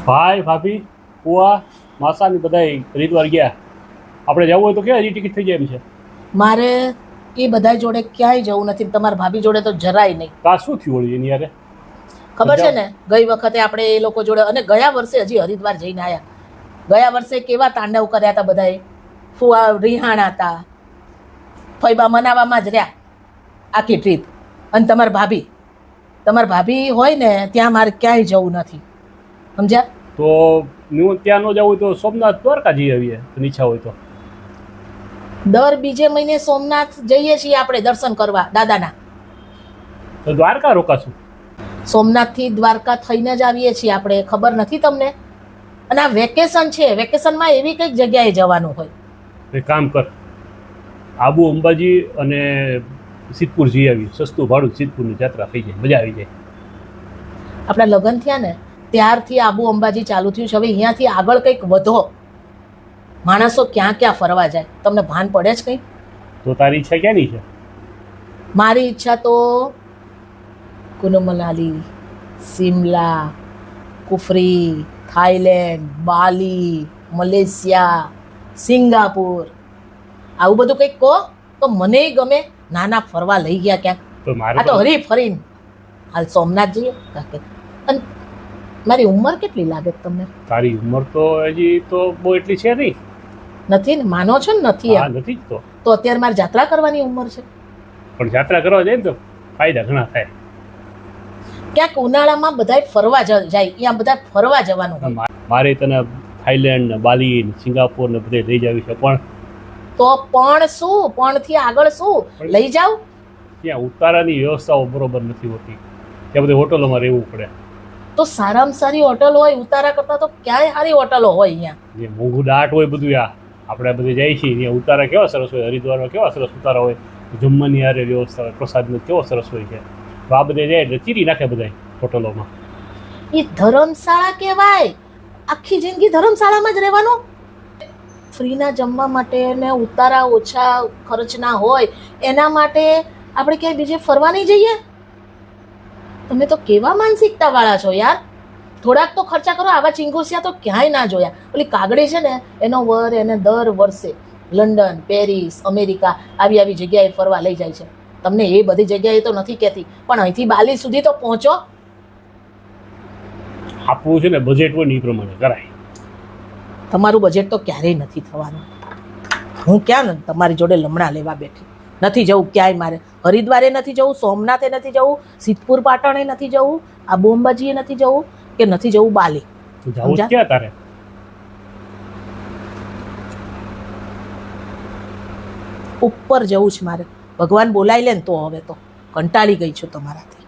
ભાઈ ભાભી કુવા માસાની બધા હરિદ્વાર ગયા. આપણે જવું હોય તો ક્યાં હજી ટિકિટ થઈ જાય એમ છે? મારે એ બધા જોડે ક્યાંય જવું નથી, તમારા ભાભી જોડે તો જરાય નહીં. કા શું થયું વળી એની યારે? ખબર છે ને, ગઈ વખતે આપણે એ લોકો જોડે, અને ગયા વર્ષે હજી હરિદ્વાર જઈને આવ્યા. ગયા વર્ષે કેવા તાંડવ કર્યા હતા બધાએ. ફુવા રિહાણા હતા, ફૈબા મનાવામાં જ રહ્યા આખી ટ્રીપ. અને તમારા ભાભી હોય ને ત્યાં મારે ક્યાંય જવું નથી, સમજ્યા? તો હું ત્યાં ન જવું તો સોમનાથ દ્વારકા જઈ આવીએ ઈચ્છા હોય તો. દર બીજે મહિને સોમનાથ જઈએ છીએ આપણે દર્શન કરવા દાદાના. તો દ્વારકા રોકાશું? સોમનાથથી દ્વારકા થઈને જ આવીએ છીએ આપણે, ખબર નથી તમને? અને આ વેકેશન છે, વેકેશનમાં એવી કંઈક જગ્યાએ જવાનું હોય. એક કામ કર, આબુ અંબાજી અને સિદ્ધપુર જઈ આવી. સસ્તું ભાડું, સિદ્ધપુરની યાત્રા થઈ જાય, મજા આવી જાય. આપણા લગ્ન થયા ને ત્યારથી આબુ અંબાજી ચાલુ થયું છે. હવે અહીંયાથી આગળ કંઈક વધો. માણસો ક્યાં ક્યાં ફરવા જાય, તમને ભાન પડે જ કંઈ? તો તારી ઈચ્છા ક્યાંની છે? મારી ઈચ્છા તો કુનુ મનાલી, શિમલા, કુફરી, થાઈલેન્ડ, બાલી, મલેશિયા, સિંગાપુર, આવું બધું કંઈક કહો તો મને ગમે. નાના ફરવા લઈ ગયા ક્યાંક, તો મારે આ તો હરી ફરીને હાલ સોમનાથ જઈએ. અને મારી ઉંમર કેટલી લાગે તમને? તારી ઉંમર તો હજી તો બહુ એટલી છે નહીં. નથી ને? માનો છો ને નથી? હા, નથી જ તો અત્યારે મારે યાત્રા કરવાની ઉંમર છે. પણ યાત્રા કરવા જાય ને તો ફાયદા ઘણા થાય. ક્યાંક ઉનાળામાં બધા ફરવા જાય, અહીંયા બધા ફરવા જવાનું હોય. મારે તને થાઈલેન્ડ ને બાલી ને સિંગાપોર ને બધે લઈ જાવી છે, પણ તો પણ શું, પણ થી આગળ શું લઈ જાવ? ત્યાં ઉતારાની વ્યવસ્થાઓ બરોબર નથી હોતી, ત્યાં બધી હોટલોમાં રહેવું પડે. તો સારામાં સારી હોટલ હોય ઉતારા કરતા, તો ક્યાંય સારી હોટલો હોય અહીંયા. જે મોંઘું દાટ હોય બધું, આપણે બધે જાય છીએ ત્યાં ઉતારા કેવા સરસ હોય. હરિદ્વારમાં કેવા સરસ ઉતારા હોય, જમવાની હારે વ્યવસ્થા હોય, પ્રસાદનો કેવો સરસ હોય છે. તો આ બધે જાય એટલે ચીરી નાખે બધા હોટલોમાં. એ ધર્મશાળા કહેવાય. આખી જિંદગી ધર્મશાળામાં જ રહેવાનું. ફ્રીના જમવા માટે ને ઉતારા ઓછા ખર્ચના હોય એના માટે આપણે ક્યાંય બીજે ફરવા નહીં જઈએ? તમે તો કેવા માનસિકતા વાળા છો યાર. થોડાક તો ખર્ચા કરો. આવા ચિંગુસિયા તો ક્યાંય ના જોયા. ઓલી કાગડી છે ને, એનો વર એને દર વર્ષે લંડન, પેરિસ, અમેરિકા આવી જગ્યાએ ફરવા લઈ જાય છે. તમને એ બધી જગ્યાએ તો નથી કહેતી, પણ અહીંથી બાલી સુધી તો પહોંચો. આપવું છે ને બજેટ હોય ને એ પ્રમાણે કરાય. તમારું બજેટ તો ક્યારેય નથી થવાનું. હું ક્યાં ને તમારી જોડે લમણા લેવા બેઠી. નથી જવું ક્યાંય મારે. હરિદ્વારે નથી જવું, સોમનાથે નથી જવું, સિદ્ધપુર પાટણે નથી જવું, આબુ અંબાજીએ નથી જવું, કે નથી જવું બાલી. જવું ક્યાં તારે? ઉપર જવું છે મારે. ભગવાન બોલાવી લે ને તો. હવે તો કંટાળી ગઈ છું તમારાથી.